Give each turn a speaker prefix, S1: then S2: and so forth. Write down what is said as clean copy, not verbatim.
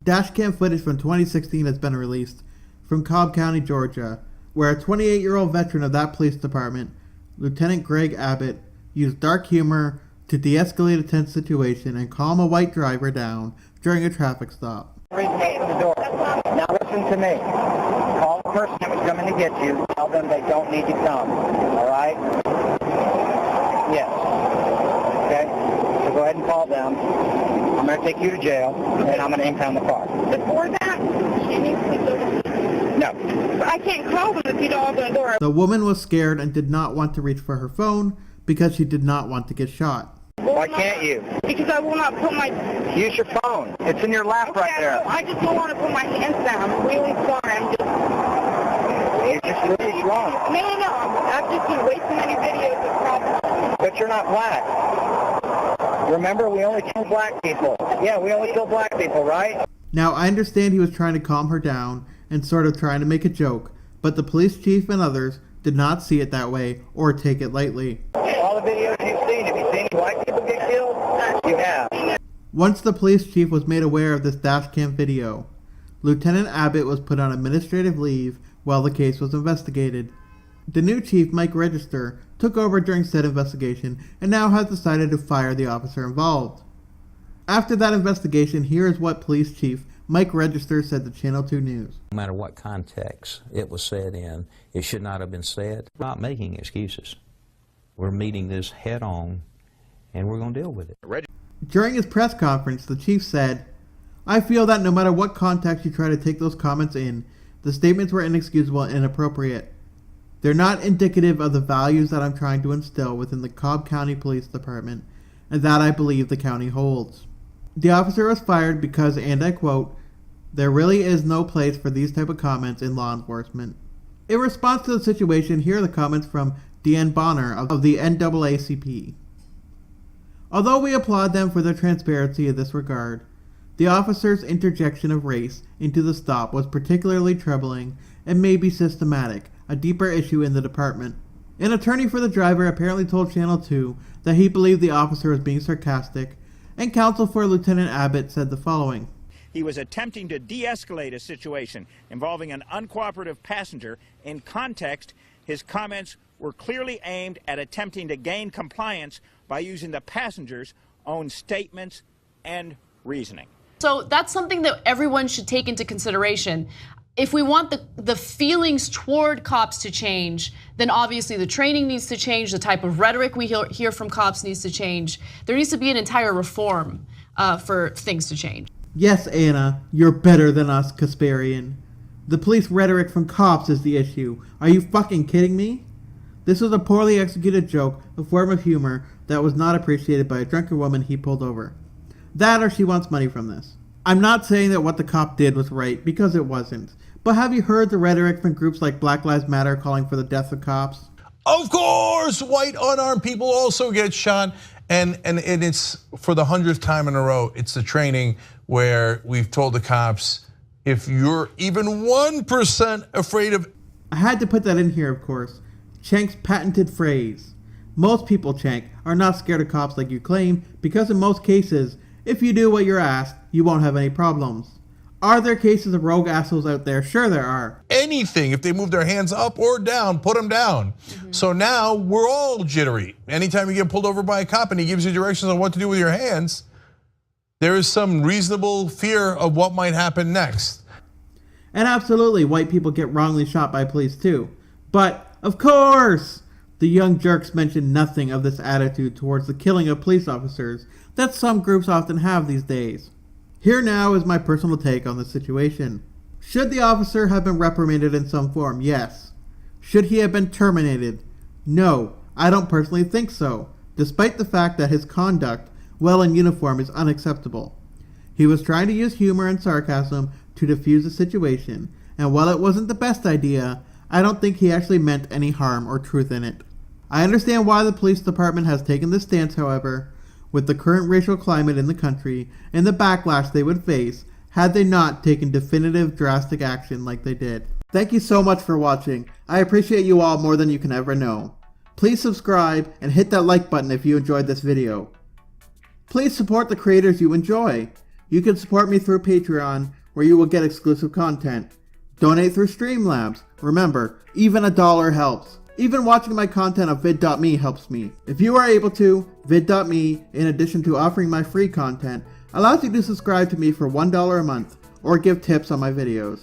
S1: Dashcam footage from 2016 has been released from Cobb County, Georgia, where a 28-year-old veteran of that police department, Lieutenant Greg Abbott, used dark humor to de-escalate a tense situation and calm a white driver down during a traffic stop.
S2: Reason to open the door. Now listen to me. Call the person that was coming to get you. Tell them they don't need to come. All right? Yes. Okay? So go ahead and call them. I'm going to take you to jail, and I'm going to impound the car.
S3: Before that, she needs to go to...
S2: No.
S3: But I can't call them if you don't open the door.
S1: The woman was scared and did not want to reach for her phone because she did not want to get shot.
S2: Why can't you?
S3: Because I will not put my...
S2: Use your phone. It's in your lap right there.
S3: I just don't want to put my hands down. I'm really sorry. I'm just...
S2: You just really wrong.
S3: No. I've just been way too many videos of problems.
S2: But you're not black. Remember, we only kill black people. Yeah, we only kill black people, right?
S1: Now, I understand he was trying to calm her down and sort of trying to make a joke, but the police chief and others did not see it that way or take it lightly.
S2: All the videos you've seen, have you seen any black people get killed? You have.
S1: Once the police chief was made aware of this dashcam video, Lieutenant Abbott was put on administrative leave while the case was investigated. The new chief, Mike Register, took over during said investigation and now has decided to fire the officer involved. After that investigation, here is what Police Chief Mike Register said to Channel 2 News.
S4: No matter what context it was said in, it should not have been said. We're not making excuses. We're meeting this head on, and we're going to deal with it.
S1: During his press conference, the chief said, "I feel that no matter what context you try to take those comments in, the statements were inexcusable and inappropriate. They're not indicative of the values that I'm trying to instill within the Cobb County Police Department, and that I believe the county holds." The officer was fired because, and I quote, "there really is no place for these type of comments in law enforcement." In response to the situation, here are the comments from Deanne Bonner of the NAACP. Although we applaud them for their transparency in this regard, the officer's interjection of race into the stop was particularly troubling and may be systematic, a deeper issue in the department. An attorney for the driver apparently told Channel 2 that he believed the officer was being sarcastic, and counsel for Lieutenant Abbott said the following.
S5: He was attempting to de-escalate a situation involving an uncooperative passenger. In context, his comments were clearly aimed at attempting to gain compliance by using the passenger's own statements and reasoning.
S6: So that's something that everyone should take into consideration. If we want the feelings toward cops to change, then obviously the training needs to change, the type of rhetoric we hear from cops needs to change. There needs to be an entire reform for things to change.
S1: Yes, Anna, you're better than us, Kasparian. The police rhetoric from cops is the issue. Are you fucking kidding me? This was a poorly executed joke, a form of humor that was not appreciated by a drunken woman he pulled over. That or she wants money from this. I'm not saying that what the cop did was right, because it wasn't. But have you heard the rhetoric from groups like Black Lives Matter calling for the death of cops?
S7: Of course, white unarmed people also get shot. And it's for the 100th time in a row, it's the training where we've told the cops, if you're even 1% afraid of...
S1: I had to put that in here, of course. Chank's patented phrase. Most people, Chank, are not scared of cops like you claim, because in most cases, if you do what you're asked, you won't have any problems. Are there cases of rogue assholes out there? Sure there are.
S7: Anything, if they move their hands up or down, put them down. So now we're all jittery. Anytime you get pulled over by a cop and he gives you directions on what to do with your hands, there is some reasonable fear of what might happen next.
S1: And absolutely, white people get wrongly shot by police too. But, of course, the young jerks mention nothing of this attitude towards the killing of police officers that some groups often have these days. Here now is my personal take on the situation. Should the officer have been reprimanded in some form? Yes. Should he have been terminated? No, I don't personally think so, despite the fact that his conduct while in uniform is unacceptable. He was trying to use humor and sarcasm to defuse the situation, and while it wasn't the best idea, I don't think he actually meant any harm or truth in it. I understand why the police department has taken this stance, however, with the current racial climate in the country and the backlash they would face had they not taken definitive drastic action like they did. Thank you so much for watching. I appreciate you all more than you can ever know. Please subscribe and hit that like button if you enjoyed this video. Please support the creators you enjoy. You can support me through Patreon where you will get exclusive content. Donate through Streamlabs. Remember, even $1 helps. Even watching my content on vid.me helps me. If you are able to, vid.me, in addition to offering my free content, allows you to subscribe to me for $1 a month, or give tips on my videos.